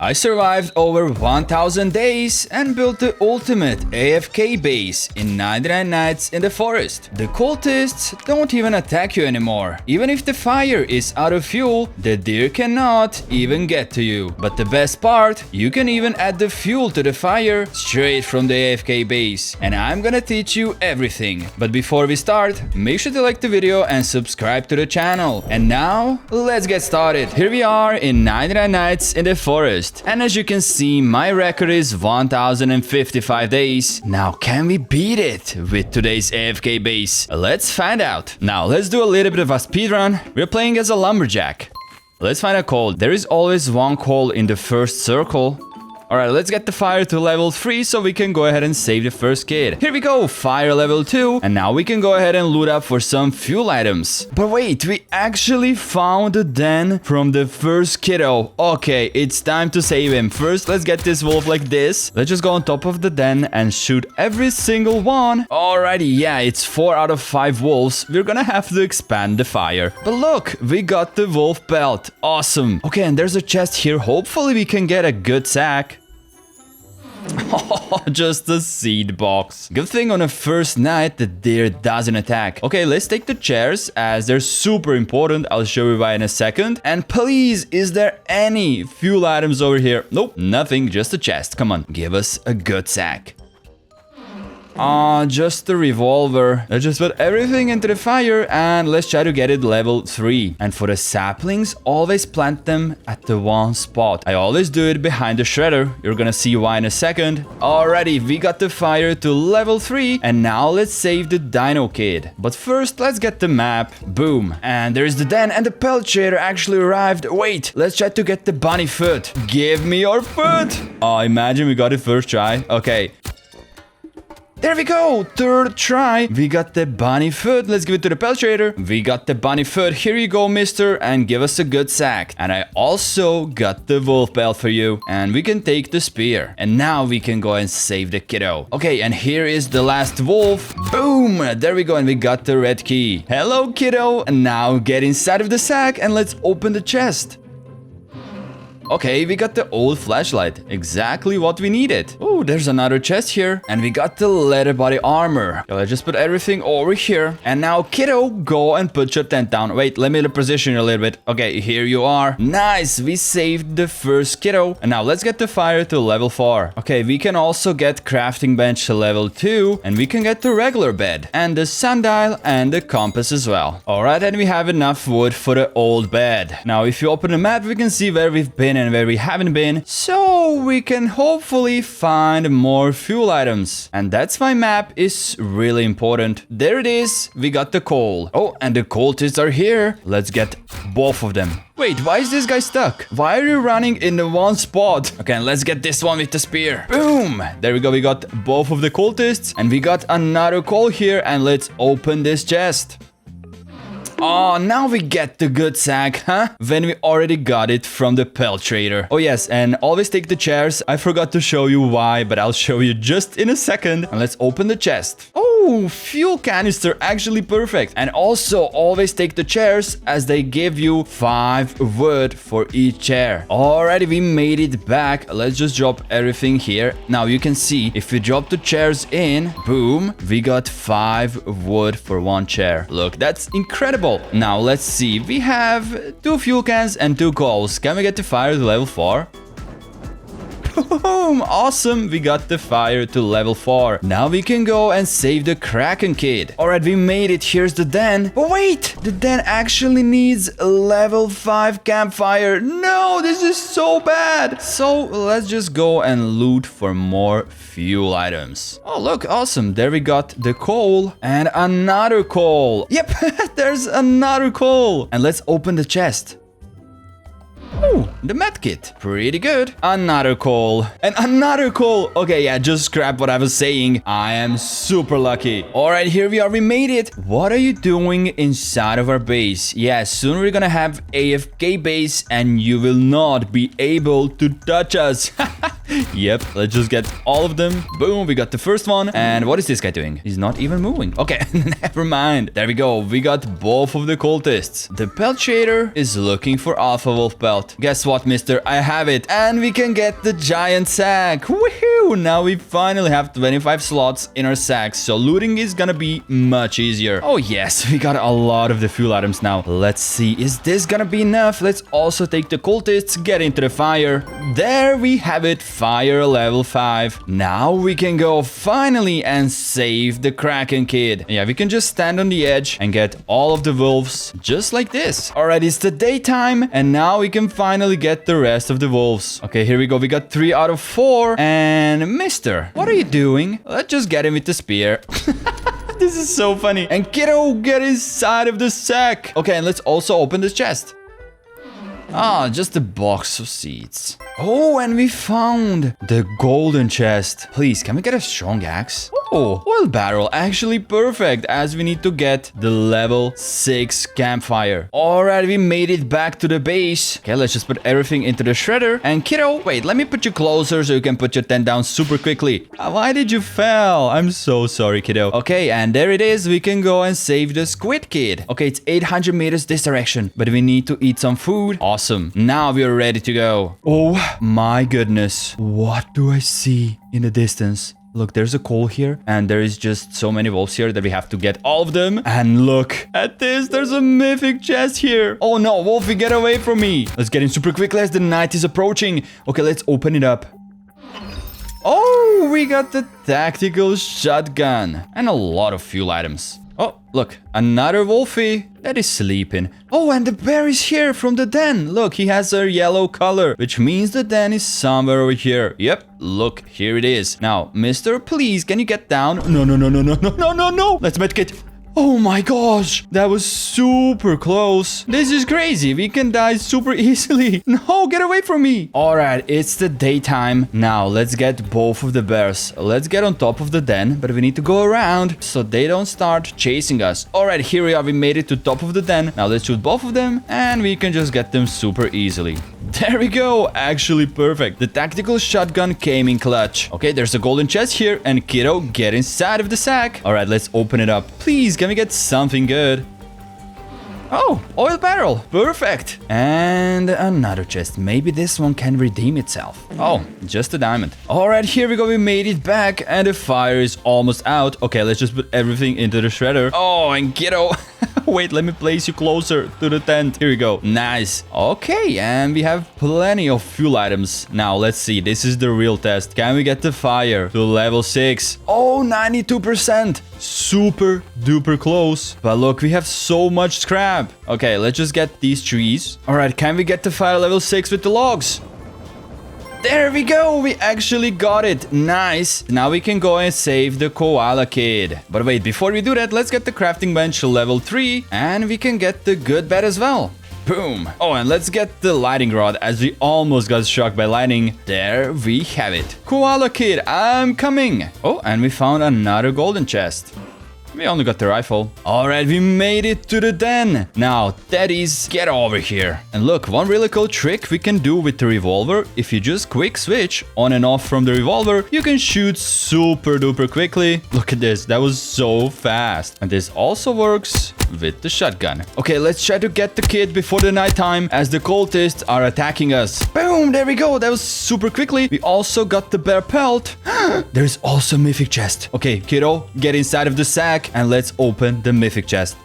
I survived over 1000 days and built the ultimate AFK base in 99 nights in the forest. The cultists don't even attack you anymore. Even if the fire is out of fuel, the deer cannot even get to you. But the best part, you can even add the fuel to the fire straight from the AFK base. And I'm gonna teach you everything. But before we start, make sure to like the video and subscribe to the channel. And now, let's get started. Here we are in 99 nights in the forest. And as you can see, my record is 1055 days. Now, can we beat it with today's AFK base? Let's find out. Now, let's do a little bit of a speedrun. We're playing as a lumberjack. Let's find a coal. There is always one coal in the first circle. Alright, let's get the fire to level 3 so we can go ahead and save the first kid. Here we go, fire level 2. And now we can go ahead and loot up for some fuel items. But wait, we actually found the den from the first kiddo. Okay, it's time to save him. First, let's get this wolf like this. Let's just go on top of the den and shoot every single one. Alrighty, yeah, it's 4 out of 5 wolves. We're gonna have to expand the fire. But look, we got the wolf belt. Awesome. Okay, and there's a chest here. Hopefully we can get a good sack. Oh, just a seed box. Good thing on the first night the deer doesn't attack. Okay, let's take the chairs as they're super important. I'll show you why in a second. And please, is there any fuel items over here? Nope, nothing, just a chest. Come on, give us a good sack. Just a revolver. Let's just put everything into the fire and let's try to get it level 3. And for the saplings, always plant them at the one spot. I always do it behind the shredder. You're gonna see why in a second. Alrighty, we got the fire to level 3 and now let's save the dino kid. But first, let's get the map. Boom. And there's the den and the pelt trader actually arrived. Wait, let's try to get the bunny foot. Give me your foot. Oh, imagine we got it first try. Okay. There we go, third try. We got the bunny foot. Let's give it to the pelt trader. We got the bunny foot. Here you go, mister, and give us a good sack. And I also got the wolf belt for you. And we can take the spear. And now we can go and save the kiddo. Okay, and here is the last wolf. Boom, there we go, and we got the red key. Hello, kiddo. And now get inside of the sack and let's open the chest. Okay, we got the old flashlight. Exactly what we needed. Oh, there's another chest here. And we got the leather body armor. So let's just put everything over here. And now, kiddo, go and put your tent down. Wait, let me position you a little bit. Okay, here you are. Nice, we saved the first kiddo. And now let's get the fire to level 4. Okay, we can also get crafting bench to level 2. And we can get the regular bed. And the sundial and the compass as well. Alright, and we have enough wood for the old bed. Now, if you open the map, we can see where we've been and where we haven't been, so we can hopefully find more fuel items. And that's why map is really important. There it is, we got the coal. Oh, and the cultists are here. Let's get both of them. Wait, why is this guy stuck? Why are you running in the one spot? Okay, let's get this one with the spear. Boom! There we go, we got both of the cultists. And we got another coal here, and let's open this chest. Oh, now we get the good sack, huh? When we already got it from the pelt trader. Oh yes, and always take the chairs. I forgot to show you why, but I'll show you just in a second. And let's open the chest. Oh, fuel canister, actually perfect. And also always take the chairs as they give you 5 wood for each chair. Alrighty, we made it back. Let's just drop everything here. Now you can see if we drop the chairs in, boom, we got 5 wood for 1 chair. Look, that's incredible. Now let's see, we have 2 fuel cans and 2 coals. Can we get the fire to level 4? Boom! Awesome! We got the fire to level 4. Now we can go and save the Kraken kid. Alright, we made it. Here's the den. But wait! The den actually needs a level 5 campfire. No! This is so bad! So, let's just go and loot for more fuel items. Oh, look! Awesome! There we got the coal and another coal. Yep! There's another coal! And let's open the chest. Ooh, the medkit. Pretty good. Another coal. And another coal. Okay, yeah, just scrap what I was saying. I am super lucky. Alright, here we are. We made it. What are you doing inside of our base? Yeah, soon we're gonna have AFK base and you will not be able to touch us. Yep, let's just get all of them. Boom, we got the first one. And what is this guy doing? He's not even moving. Okay, never mind. There we go. We got both of the cultists. The pelt shader is looking for Alpha Wolf pelt. Guess what, mister? I have it. And we can get the giant sack. Woohoo! Now we finally have 25 slots in our sacks. So looting is gonna be much easier. Oh yes, we got a lot of the fuel items now. Let's see. Is this gonna be enough? Let's also take the cultists, get into the fire. There we have it. Fire level 5. Now we can go finally and save the Kraken kid. Yeah, we can just stand on the edge and get all of the wolves just like this. Alright, it's the daytime and now we can finally get the rest of the wolves. Okay, here we go. We got 3 out of 4. And mister, what are you doing? Let's just get him with the spear. This is so funny. And kiddo, get inside of the sack. Okay, and let's also open this chest. Ah, just a box of seeds. Oh, and we found the golden chest. Please, can we get a strong axe? Oh, oil barrel. Actually perfect, as we need to get the level 6 campfire. Alright, we made it back to the base. Okay, let's just put everything into the shredder. And kiddo, wait, let me put you closer so you can put your tent down super quickly. Why did you fail? I'm so sorry, kiddo. Okay, and there it is. We can go and save the squid kid. Okay, it's 800 meters this direction, but we need to eat some food. Awesome. Now we are ready to go. Oh my goodness. What do I see in the distance? Look, there's a coal here, and there is just so many wolves here that we have to get all of them. And look at this, there's a mythic chest here. Oh no, Wolfie, get away from me. Let's get in super quickly as the night is approaching. Okay, let's open it up. Oh, we got the tactical shotgun and a lot of fuel items. Oh, look, another Wolfie that is sleeping. Oh, and the bear is here from the den. Look, he has a yellow color, which means the den is somewhere over here. Yep, look, here it is. Now, mister, please, can you get down? No, no, no, no, no, no, no, no, no. Let's medkit. Oh my gosh, that was super close. This is crazy. We can die super easily. No, get away from me. All right, it's the daytime. Now, let's get both of the bears. Let's get on top of the den, but we need to go around so they don't start chasing us. All right, here we are. We made it to top of the den. Now, let's shoot both of them, and we can just get them super easily. There we go. Actually perfect. The tactical shotgun came in clutch. Okay, there's a golden chest here. And kiddo, get inside of the sack. All right, let's open it up. Please, can we get something good? Oh, oil barrel. Perfect. And another chest. Maybe this one can redeem itself. Oh, just a diamond. All right, here we go. We made it back and the fire is almost out. Okay, let's just put everything into the shredder. Oh, and kiddo. Wait, let me place you closer to the tent. Here we go. Nice. Okay, and we have plenty of fuel items. Now, let's see. This is the real test. Can we get the fire to level 6? Oh, 92%. Super duper close. But look, we have so much scrap. Okay, let's just get these trees. All right, can we get the fire level 6 with the logs? There we go. We actually got it. Nice. Now we can go and save the koala kid. But wait, before we do that, let's get the crafting bench level 3. And we can get the good bed as well. Boom. Oh, and let's get the lightning rod as we almost got struck by lightning. There we have it. Koala kid, I'm coming. Oh, and we found another golden chest. We only got the rifle. Alright, we made it to the den. Now, Teddies, get over here. And look, one really cool trick we can do with the revolver. If you just quick switch on and off from the revolver, you can shoot super duper quickly. Look at this, that was so fast. And this also works with the shotgun. Okay, let's try to get the kid before the nighttime as the cultists are attacking us. Boom, there we go. That was super quickly. We also got the bear pelt. There's also a mythic chest. Okay, kiddo, get inside of the sack and let's open the mythic chest.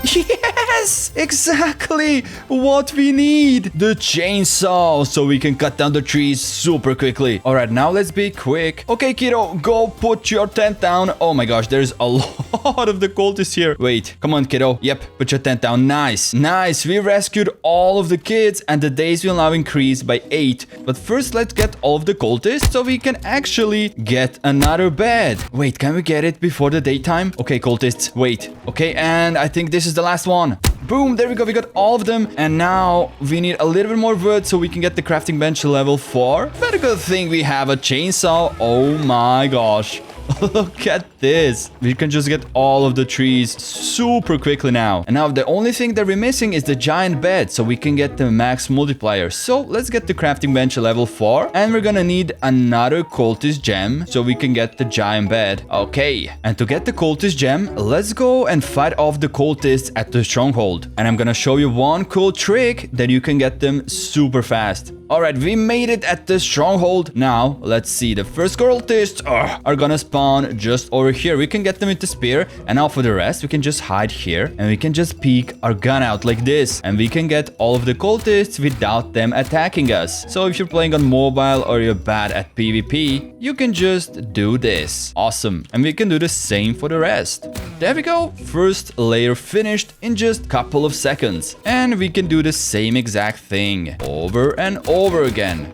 Yes, exactly what we need. The chainsaw, so we can cut down the trees super quickly. All right, now let's be quick. Okay, kiddo, go put your tent down. Oh my gosh, there's a lot of the cultists here. Wait, come on, kiddo. Yep, put your tent down. Nice, nice. We rescued all of the kids and the days will now increase by 8. But first, let's get all of the cultists so we can actually get another bed. Wait, can we get it before the daytime? Okay, cultists, wait. Okay, and I think this is the last one. Boom, there we go. We got all of them. And now we need a little bit more wood so we can get the crafting bench level 4. But a good thing we have a chainsaw. Oh my gosh. Look at this. We can just get all of the trees super quickly now. And now the only thing that we're missing is the giant bed, so we can get the max multiplier. So let's get the crafting bench level 4. And we're gonna need another cultist gem so we can get the giant bed. Okay. And to get the cultist gem, let's go and fight off the cultists at the stronghold. And I'm gonna show you one cool trick that you can get them super fast. Alright, we made it at the stronghold. Now, let's see. The first cultists are gonna spawn just over here. We can get them with the spear. And now for the rest, we can just hide here. And we can just peek our gun out like this. And we can get all of the cultists without them attacking us. So if you're playing on mobile or you're bad at PvP, you can just do this. Awesome. And we can do the same for the rest. There we go. First layer finished in just a couple of seconds. And we can do the same exact thing over and over again.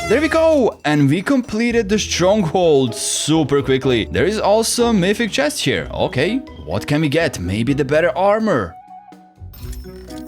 There we go! And we completed the stronghold super quickly. There is also a mythic chest here. Okay, what can we get? Maybe the better armor.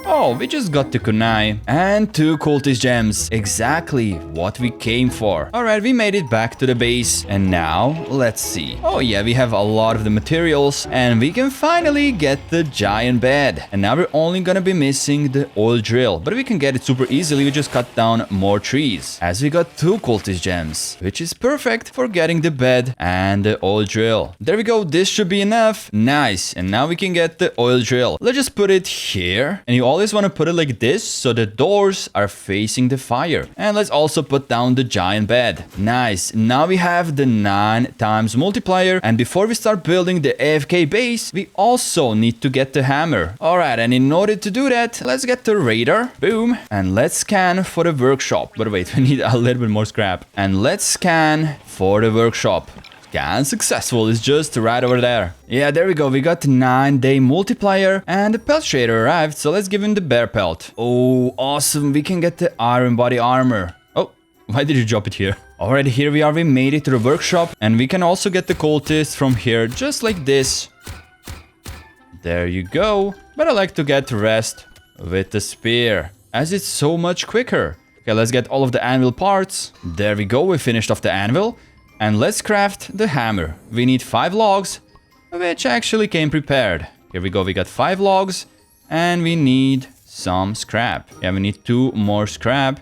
Oh, we just got the kunai and 2 cultist gems. Exactly what we came for. Alright, we made it back to the base. And now, let's see. Oh yeah, we have a lot of the materials. And we can finally get the giant bed. And now we're only gonna be missing the oil drill. But we can get it super easily. We just cut down more trees. As we got 2 cultist gems. Which is perfect for getting the bed and the oil drill. There we go. This should be enough. Nice. And now we can get the oil drill. Let's just put it here. And you always want to put it like this so the doors are facing the fire. And let's also put down the giant bed. Nice. Now we have the 9 times multiplier. And before we start building the AFK base, we also need to get the hammer. Alright, and in order to do that, let's get the radar. Boom. And let's scan for the workshop. But wait, we need a little bit more scrap. And let's scan for the workshop. Scan successful. It's just right over there. Yeah, there we go. We got the 9-day multiplier and the pelt trader arrived. So let's give him the bear pelt. Oh, awesome. We can get the iron body armor. Oh, why did you drop it here? Alright, here we are. We made it to the workshop. And we can also get the cultists from here just like this. There you go. But I like to get the rest with the spear as it's so much quicker. Okay, let's get all of the anvil parts. There we go. We finished off the anvil. And let's craft the hammer. We need 5 logs, which actually came prepared. Here we go, we got 5 logs, and we need some scrap. Yeah, we need 2 more scrap.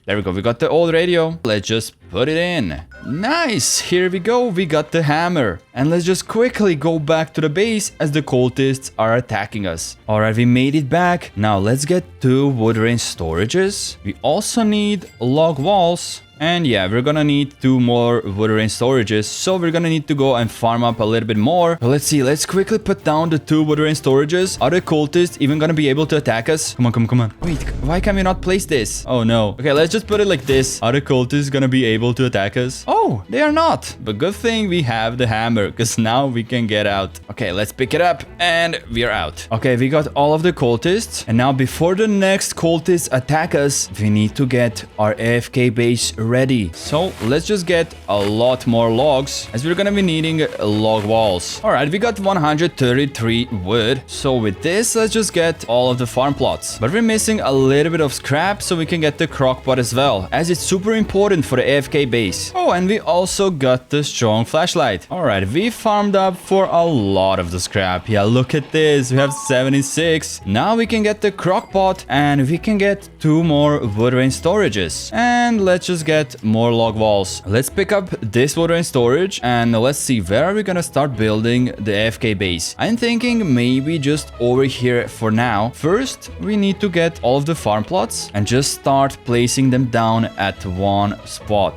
There we go, we got the old radio. Let's just put it in. Nice, here we go, we got the hammer. And let's just quickly go back to the base as the cultists are attacking us. Alright, we made it back. Now let's get 2 wood range storages. We also need log walls. And yeah, we're gonna need 2 more wood range storages. So we're gonna need to go and farm up a little bit more. But let's see, let's quickly put down the 2 wood range storages. Are the cultists even gonna be able to attack us? Come on, come on, come on. Wait, why can we not place this? Oh no. Okay, let's just put it like this. Are the cultists gonna be able to attack us? Oh, they are not. But good thing we have the hammer, because now we can get out. Okay, let's pick it up and we are out. Okay, we got all of the cultists. And now before the next cultists attack us, we need to get our AFK base ready. So let's just get a lot more logs as we're gonna be needing log walls. Alright, we got 133 wood. So with this, let's just get all of the farm plots. But we're missing a little bit of scrap so we can get the crockpot as well, as it's super important for the AFK base. Oh, and we also got the strong flashlight. Alright, we farmed up for a lot of the scrap. Yeah, look at this. We have 76. Now we can get the crockpot and we can get 2 more wood range storages. And let's just get more log walls. Let's pick up this wood range storage and let's see, where are we gonna start building the AFK base? I'm thinking maybe just over here for now. First, we need to get all of the farm plots and just start placing them down at one spot.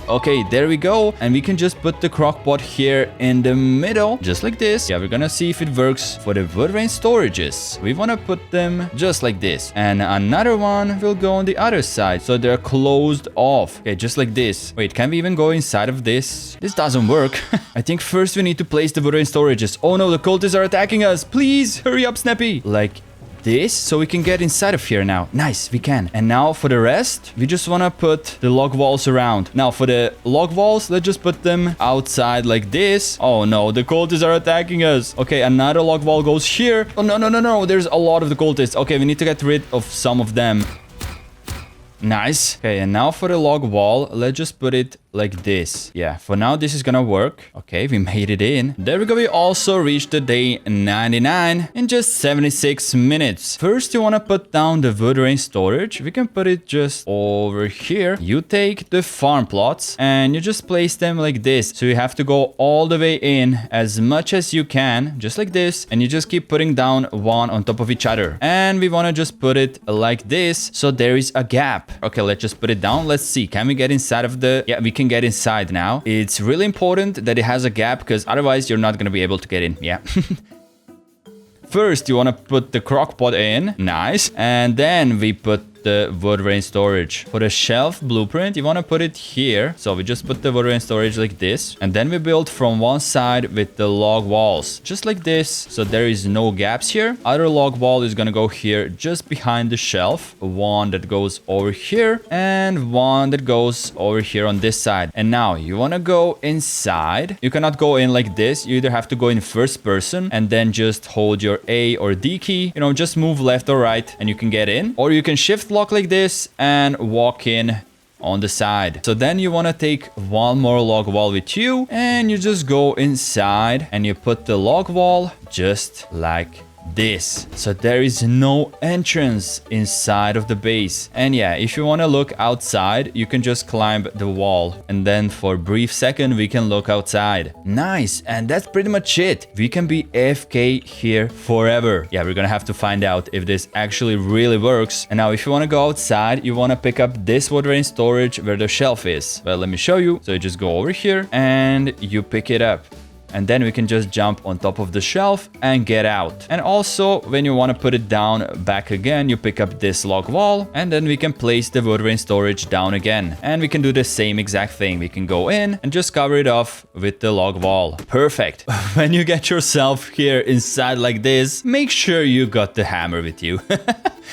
Okay, there we go. And we can just put the crockpot here in the middle, just like this. Yeah, we're gonna see if it works for the wood range storages. We wanna put them just like this. And another one will go on the other side, so they're closed off. Okay, just like this. Wait, can we even go inside of this? This doesn't work. I think first we need to place the wood range storages. Oh no, the cultists are attacking us. Please, hurry up, Snappy. Like this, so we can get inside of here now. Nice, we can. And now for the rest, we just want to put the log walls around. Now for the log walls, let's just put them outside like this. Oh no, the cultists are attacking us. Okay, another log wall goes here. Oh no, no, no, no, there's a lot of the cultists. Okay, we need to get rid of some of them. Nice. Okay, and now for the log wall, let's just put it like this. Yeah, for now this is gonna work. Okay, we made it in. There we go. We also reached the day 99 in just 76 minutes. First, you want to put down the wood rain storage. We can put it just over here. You take the farm plots and you just place them like this. So you have to go all the way in as much as you can, just like this. And you just keep putting down one on top of each other. And we want to just put it like this. So there is a gap. Okay, let's just put it down. Let's see. Can we get inside of the... Yeah, we can get inside now. It's really important that it has a gap because otherwise you're not going to be able to get in. Yeah. First, you want to put the crock pot in. Nice. And then we put the wood rain storage. For the shelf blueprint, you want to put it here. So we just put the wood rain storage like this. And then we build from one side with the log walls. Just like this. So there is no gaps here. Other log wall is going to go here just behind the shelf. One that goes over here. And one that goes over here on this side. And now you want to go inside. You cannot go in like this. You either have to go in first person and then just hold your A or D key. You know, just move left or right and you can get in. Or you can shift lock like this and walk in on the side. So then you want to take one more log wall with you and you just go inside and you put the log wall just like this. So there is no entrance inside of the base. And yeah, if you want to look outside, you can just climb the wall. And then for a brief second, we can look outside. Nice. And that's pretty much it. We can be AFK here forever. Yeah, we're gonna have to find out if this actually really works. And now if you want to go outside, you want to pick up this wood rain storage where the shelf is. Well, let me show you. So you just go over here and you pick it up. And then we can just jump on top of the shelf and get out. And also, when you want to put it down back again, you pick up this log wall. And then we can place the wood rain storage down again. And we can do the same exact thing. We can go in and just cover it off with the log wall. Perfect. When you get yourself here inside like this, make sure you got the hammer with you.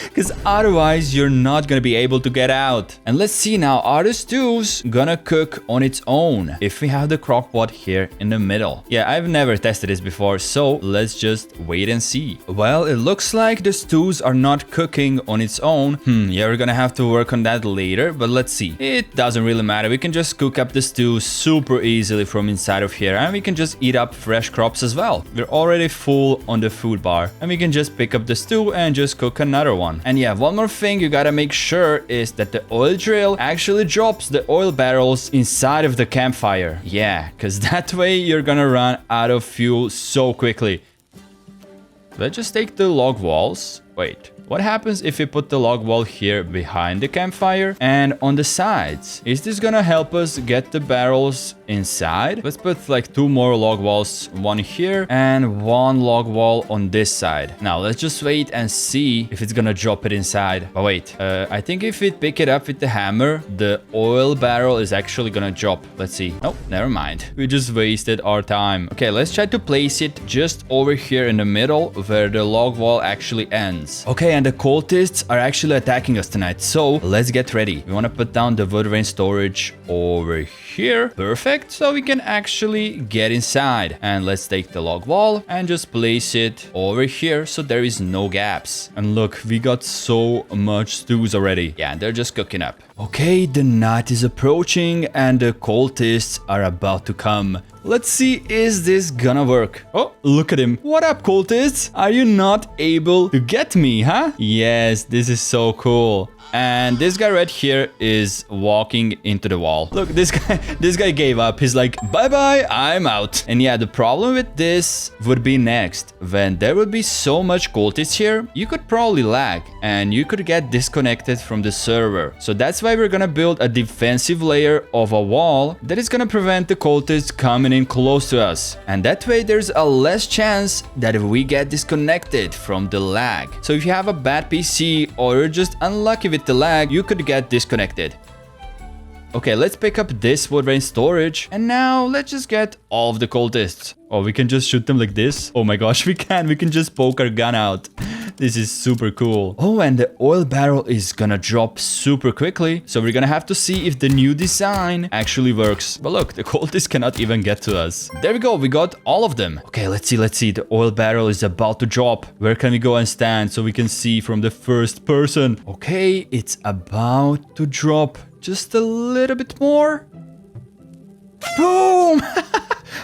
Because otherwise you're not gonna be able to get out. And let's see now, are the stews gonna cook on its own if we have the crock pot here in the middle? Yeah, I've never tested this before, so let's just wait and see. Well, it looks like the stews are not cooking on its own. Yeah, we're gonna have to work on that later, but let's see. It doesn't really matter. We can just cook up the stew super easily from inside of here, and we can just eat up fresh crops as well. We're already full on the food bar, and we can just pick up the stew and just cook another one. And yeah, one more thing you gotta make sure is that the oil drill actually drops the oil barrels inside of the campfire. Yeah, because that way you're gonna run out of fuel so quickly. Let's just take the log walls. Wait. What happens if we put the log wall here behind the campfire and on the sides? Is this gonna help us get the barrels inside? Let's put like 2 more log walls, one here and 1 log wall on this side. Now let's just wait and see if it's gonna drop it inside. Oh wait, I think if we pick it up with the hammer, the oil barrel is actually gonna drop. Let's see. Oh, never mind. We just wasted our time. Okay, let's try to place it just over here in the middle where the log wall actually ends. Okay, and the cultists are actually attacking us tonight, so let's get ready. We want to put down the wood rain storage over here. Perfect. So we can actually get inside. And let's take the log wall and just place it over here so there is no gaps. And look, we got so much stews already. Yeah, they're just cooking up. Okay, the night is approaching and the cultists are about to come. Let's see, is this gonna work? Oh, look at him. What up, cultists? Are you not able to get me, huh? Yes, this is so cool. And this guy right here is walking into the wall. Look, this guy gave up. He's like, bye-bye, I'm out. And yeah, the problem with this would be next. When there would be so much cultists here, you could probably lag and you could get disconnected from the server. So that's why we're gonna build a defensive layer of a wall that is gonna prevent the cultists coming in close to us. And that way there's a less chance that we get disconnected from the lag. So if you have a bad PC or you're just unlucky with the lag, you could get disconnected. Okay, let's pick up this wood rain storage. And now let's just get all of the cultists. Oh, we can just shoot them like this. Oh my gosh, we can just poke our gun out. This is super cool. Oh, and the oil barrel is gonna drop super quickly. So we're gonna have to see if the new design actually works. But look, the cultists cannot even get to us. There we go. We got all of them. Okay, let's see. Let's see. The oil barrel is about to drop. Where can we go and stand so we can see from the first person? Okay, it's about to drop. Just a little bit more. Boom!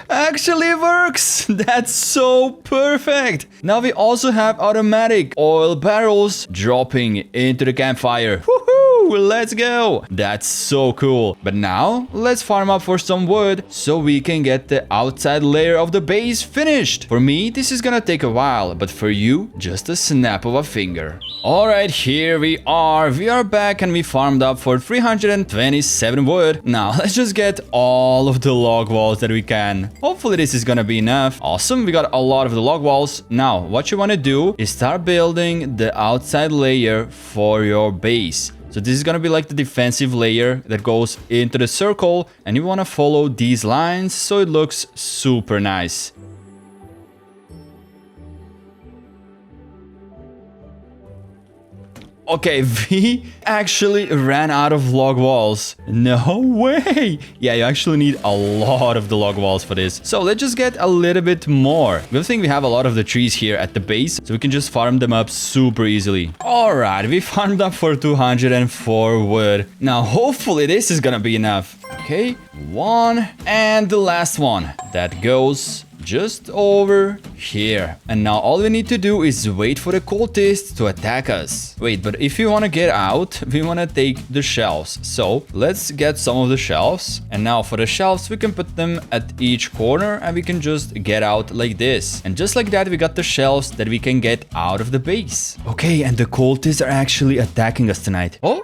Actually works. That's so perfect. Now we also have automatic oil barrels dropping into the campfire. Woohoo! Let's go. That's so cool. But now let's farm up for some wood so we can get the outside layer of the base finished. For me, this is gonna take a while, but for you, just a snap of a finger. All right, here we are. We are back and we farmed up for 327 wood. Now let's just get all of the log walls that we can. Hopefully this is gonna be enough. Awesome, we got a lot of the log walls. Now, what you wanna do is start building the outside layer for your base. So this is gonna be like the defensive layer that goes into the circle, and you wanna follow these lines so it looks super nice. Okay, we actually ran out of log walls. No way! Yeah, you actually need a lot of the log walls for this. So let's just get a little bit more. Good thing we have a lot of the trees here at the base, so we can just farm them up super easily. Alright, we farmed up for 204 wood. Now, hopefully this is gonna be enough. Okay, one, and the last one. That goes just over here. And now all we need to do is wait for the cultists to attack us. Wait, but if you want to get out, we want to take the shelves. So let's get some of the shelves. And now for the shelves, we can put them at each corner and we can just get out like this. And just like that, we got the shelves that we can get out of the base. Okay, and the cultists are actually attacking us tonight. Oh!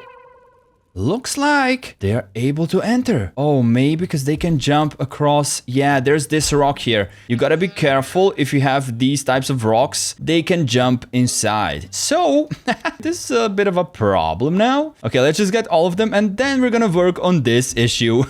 Looks like they are able to enter. Oh, maybe because they can jump across. Yeah, there's this rock here. You gotta be careful if you have these types of rocks. They can jump inside. So, this is a bit of a problem now. Okay, let's just get all of them and then we're gonna work on this issue.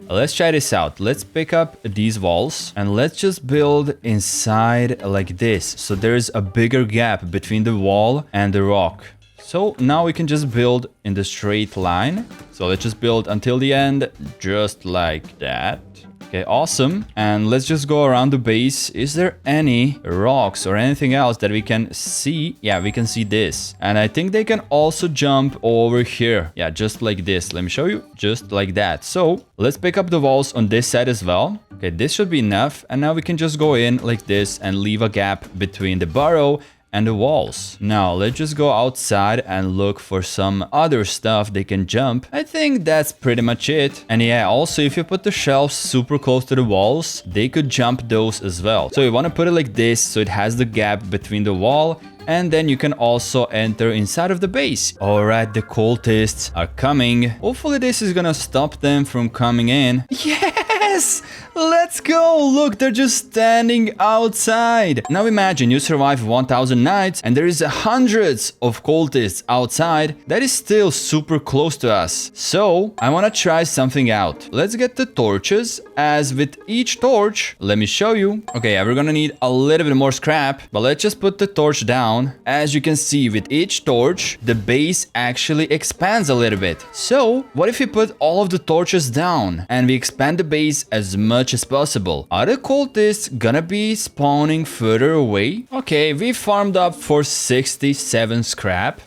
Let's try this out. Let's pick up these walls and let's just build inside like this. So there's a bigger gap between the wall and the rock. So now we can just build in the straight line. So let's just build until the end, just like that. Okay, awesome. And let's just go around the base. Is there any rocks or anything else that we can see? Yeah, we can see this. And I think they can also jump over here. Yeah, just like this. Let me show you. Just like that. So let's pick up the walls on this side as well. Okay, this should be enough. And now we can just go in like this and leave a gap between the burrow and the walls. Now let's just go outside and look for some other stuff they can jump. I think that's pretty much it. And yeah, also if you put the shelves super close to the walls, they could jump those as well. So you want to put it like this so it has the gap between the wall, and then you can also enter inside of the base. Alright, the cultists are coming. Hopefully this is gonna stop them from coming in. Yes! Let's go! Look, they're just standing outside. Now imagine you survive 1000 nights and there is hundreds of cultists outside. That is still super close to us. So, I wanna try something out. Let's get the torches, as with each torch, let me show you. Okay, yeah, we're gonna need a little bit more scrap, but let's just put the torch down. As you can see, with each torch, the base actually expands a little bit. So, what if we put all of the torches down and we expand the base as much as possible? Are the cultists gonna be spawning further away? Okay, we farmed up for 67 scrap.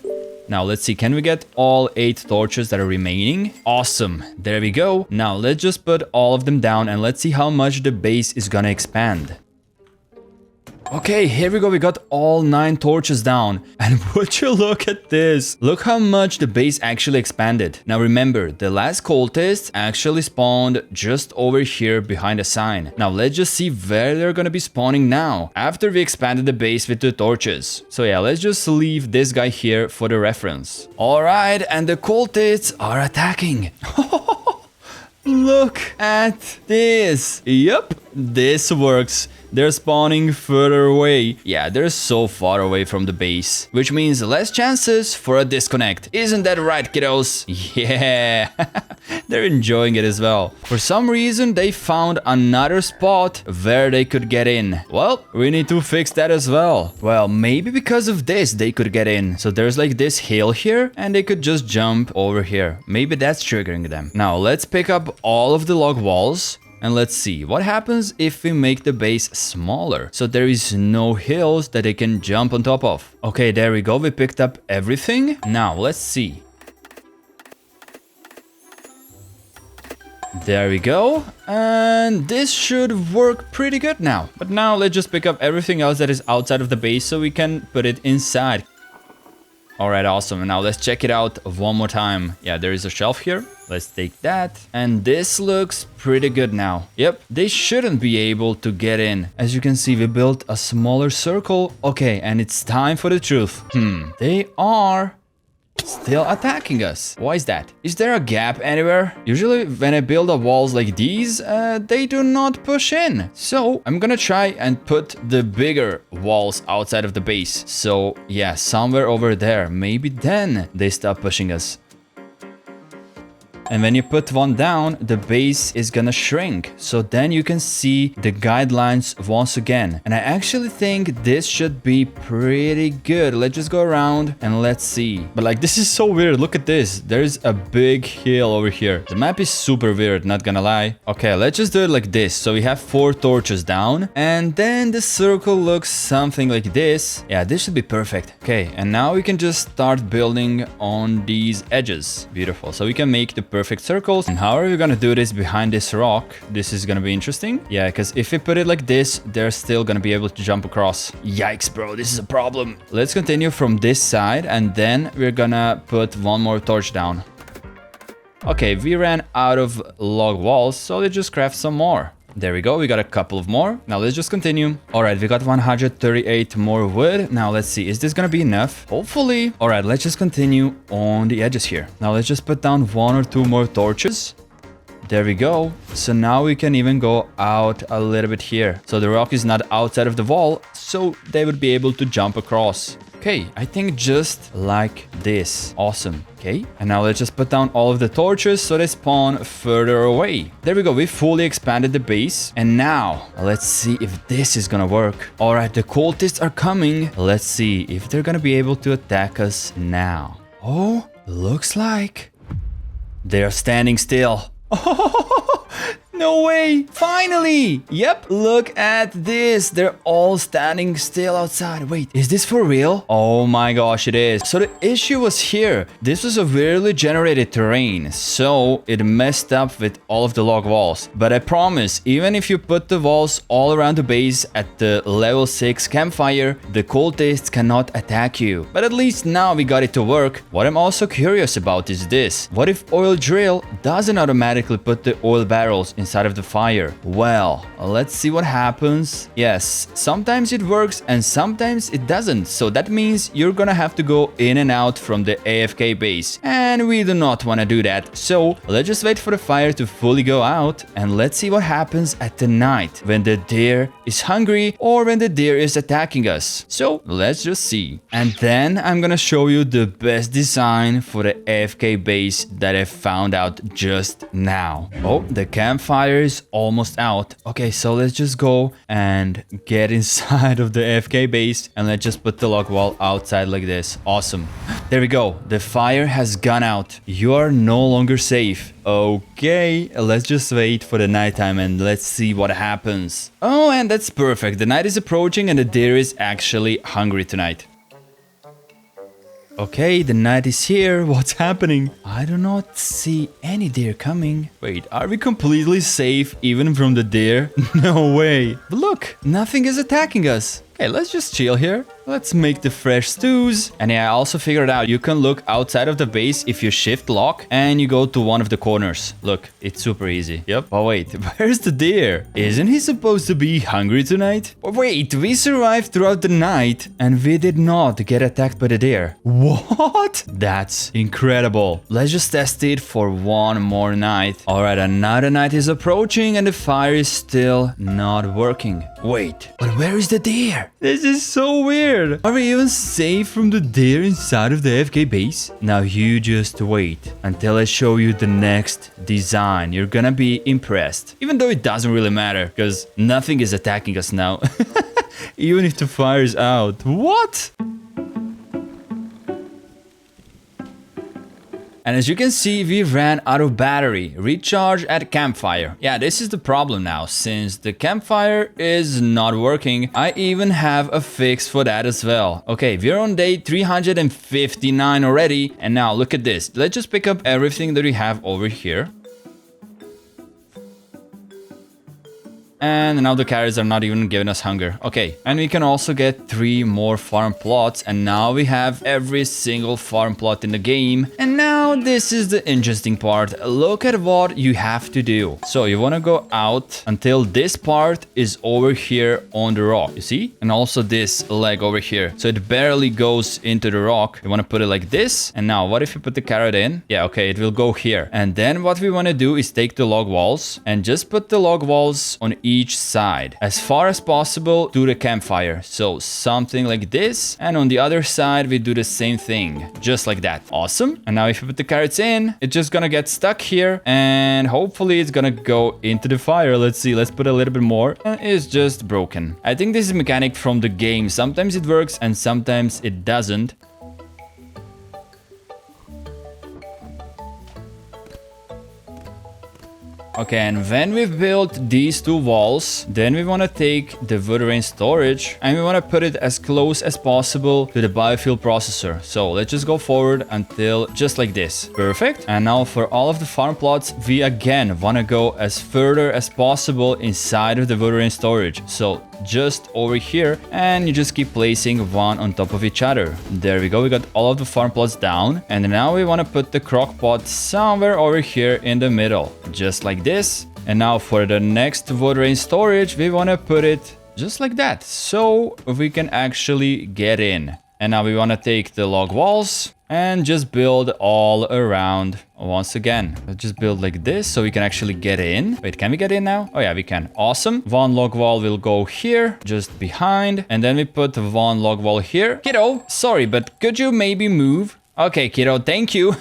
Now let's see, can we get all 8 torches that are remaining? Awesome, there we go. Now let's just put all of them down and let's see how much the base is gonna expand. Okay, here we go. We got all 9 torches down. And would you look at this? Look how much the base actually expanded. Now remember, the last cultist actually spawned just over here behind a sign. Now let's just see where they're gonna be spawning now, after we expanded the base with the torches. So yeah, let's just leave this guy here for the reference. Alright, and the cultists are attacking. Look at this. Yup, this works. They're spawning further away. Yeah, they're so far away from the base, which means less chances for a disconnect. Isn't that right, kiddos? Yeah, they're enjoying it as well. For some reason, they found another spot where they could get in. Well, we need to fix that as well. Well, maybe because of this, they could get in. So there's like this hill here, and they could just jump over here. Maybe that's triggering them. Now, let's pick up all of the log walls. And let's see what happens if we make the base smaller, so there is no hills that they can jump on top of. Okay, there we go. We picked up everything. Now, let's see. There we go. And this should work pretty good now. But now let's just pick up everything else that is outside of the base so we can put it inside. All right, awesome. And now let's check it out one more time. Yeah, there is a shelf here. Let's take that. And this looks pretty good now. Yep, they shouldn't be able to get in. As you can see, we built a smaller circle. Okay, and it's time for the truth. They are still attacking us. Why is that? Is there a gap anywhere? Usually when I build up walls like these, they do not push in. So I'm gonna try and put the bigger walls outside of the base. So yeah, somewhere over there. Maybe then they stop pushing us. And when you put one down, the base is gonna shrink. So then you can see the guidelines once again. And I actually think this should be pretty good. Let's just go around and let's see. But like, this is so weird. Look at this. There's a big hill over here. The map is super weird, not gonna lie. Okay, let's just do it like this. So we have 4 torches down. And then the circle looks something like this. Yeah, this should be perfect. Okay, and now we can just start building on these edges. Beautiful. So we can make the perfect circles. And how are we gonna do this behind this rock? This is gonna be interesting. Yeah, because if we put it like this, they're still gonna be able to jump across. Yikes, bro, this is a problem. Let's continue from this side, and then we're gonna put one more torch down. Okay, we ran out of log walls, so let's just craft some more. There we go, we got a couple of more. Now let's just continue. All right, we got 138 more wood. Now let's see, is this gonna be enough? Hopefully. All right, let's just continue on the edges here. Now let's just put down 1 or 2 more torches. There we go. So now we can even go out a little bit here. So the rock is not outside of the wall, so they would be able to jump across. Okay, I think just like this. Awesome. Okay, and now let's just put down all of the torches so they spawn further away. There we go, we fully expanded the base. And now, let's see if this is gonna work. All right, the cultists are coming. Let's see if they're gonna be able to attack us now. Oh, looks like they're standing still. Oh, no way! Finally! Yep, look at this. They're all standing still outside. Wait, is this for real? Oh my gosh, it is. So the issue was here. This was a weirdly generated terrain, so it messed up with all of the log walls. But I promise, even if you put the walls all around the base at the level 6 campfire, the cultists cannot attack you. But at least now we got it to work. What I'm also curious about is this. What if oil drill doesn't automatically put the oil barrels inside of the fire? Well, let's see what happens. Yes, sometimes it works and sometimes it doesn't. So that means you're gonna have to go in and out from the AFK base. And we do not want to do that. So let's just wait for the fire to fully go out. And let's see what happens at the night when the deer is hungry or when the deer is attacking us. So let's just see. And then I'm gonna show you the best design for the AFK base that I found out just now. Oh, the campfire is almost out. Okay, so let's just go and get inside of the AFK base and let's just put the log wall outside like this. Awesome. There we go. The fire has gone out. You are no longer safe. Okay, let's just wait for the nighttime and let's see what happens. Oh, and that's perfect. The night is approaching and the deer is actually hungry tonight. Okay, the night is here. What's happening? I do not see any deer coming. Wait, are we completely safe even from the deer? No way. But look, nothing is attacking us. Okay, let's just chill here. Let's make the fresh stews. And yeah, I also figured out you can look outside of the base if you shift lock and you go to one of the corners. Look, it's super easy. Yep. Oh wait, where's the deer? Isn't he supposed to be hungry tonight? Oh wait, we survived throughout the night and we did not get attacked by the deer. What? That's incredible. Let's just test it for one more night. All right, another night is approaching and the fire is still not working. Wait, but where is the deer? This is so weird. Are we even safe from the deer inside of the AFK base? Now you just wait until I show you the next design. You're gonna be impressed. Even though it doesn't really matter, because nothing is attacking us now. Even if the fire is out. What? And as you can see, we ran out of battery. Recharge at campfire. Yeah, this is the problem now. Since the campfire is not working, I even have a fix for that as well. Okay, we're on day 359 already. And now look at this. Let's just pick up everything that we have over here. And now the carrots are not even giving us hunger. Okay, and we can also get 3 more farm plots. And now we have every single farm plot in the game. And now this is the interesting part. Look at what you have to do. So you want to go out until this part is over here on the rock. You see? And also this leg over here. So it barely goes into the rock. You want to put it like this. And now what if you put the carrot in? Yeah, okay, it will go here. And then what we want to do is take the log walls and just put the log walls on each side as far as possible to the campfire. So something like this, and on the other side we do the same thing, just like that. Awesome. And now if you put the carrots in, it's just gonna get stuck here and hopefully it's gonna go into the fire. Let's see, let's put a little bit more, and it's just broken. I think this is a mechanic from the game. Sometimes it works and sometimes it doesn't. Okay, and when we've built these 2 walls, then we want to take the wood rain storage and we want to put it as close as possible to the biofuel processor. So let's just go forward until just like this. Perfect. And now for all of the farm plots, we again want to go as further as possible inside of the wood rain storage. So just over here, and you just keep placing one on top of each other. There we go. We got all of the farm plots down, and now we want to put the crock pot somewhere over here in the middle, just like this. And now for the next wood rain storage, we want to put it just like that, so we can actually get in. And now we want to take the log walls and just build all around once again. Let's just build like this so we can actually get in. Wait, can we get in now? Oh yeah, we can. Awesome. One log wall will go here, just behind. And then we put one log wall here. Kiddo, sorry, but could you maybe move? Okay, kiddo, thank you.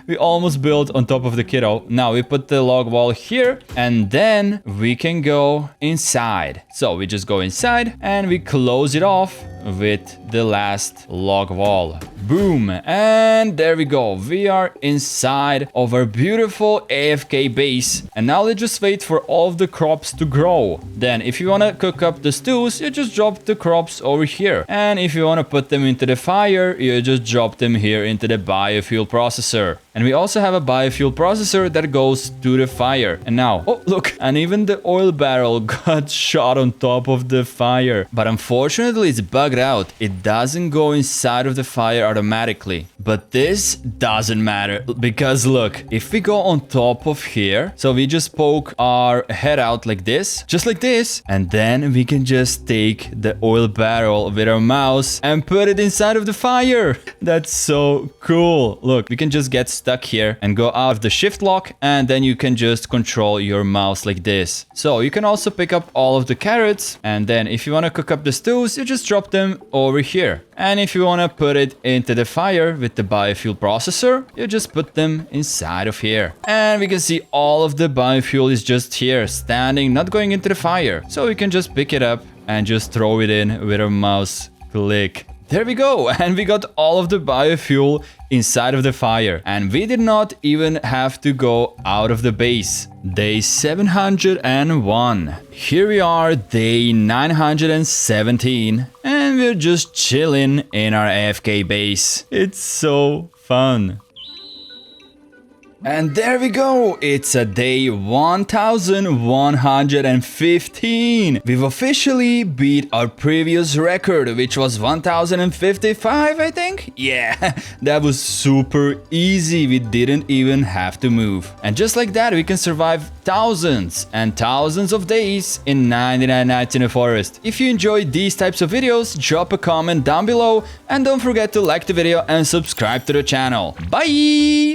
We almost built on top of the kiddo. Now we put the log wall here and then we can go inside. So we just go inside and we close it off with the last log wall. Boom. And there we go. We are inside of our beautiful AFK base. And now let's just wait for all of the crops to grow. Then if you want to cook up the stews, you just drop the crops over here. And if you want to put them into the fire, you just drop them here into the biofuel processor. And we also have a biofuel processor that goes to the fire. And now, oh look, and even the oil barrel got shot on top of the fire. But unfortunately it's bugged out. It doesn't go inside of the fire automatically. But this doesn't matter because look, if we go on top of here, so we just poke our head out like this, just like this, and then we can just take the oil barrel with our mouse and put it inside of the fire. That's so cool. Look, we can just get stuck here and go out of the shift lock, and then you can just control your mouse like this. So you can also pick up all of the carrots, and then if you want to cook up the stews, you just drop them over here. And if you want to put it into the fire with the biofuel processor, you just put them inside of here. And we can see all of the biofuel is just here, standing, not going into the fire. So we can just pick it up and just throw it in with our mouse click. There we go, and we got all of the biofuel inside of the fire. And we did not even have to go out of the base. Day 701. Here we are, day 917. And we're just chilling in our AFK base. It's so fun. And there we go, it's a day 1115. We've officially beat our previous record, which was 1055, I think? Yeah, that was super easy, we didn't even have to move. And just like that, we can survive thousands and thousands of days in 99 nights in the forest. If you enjoyed these types of videos, drop a comment down below and don't forget to like the video and subscribe to the channel. Bye!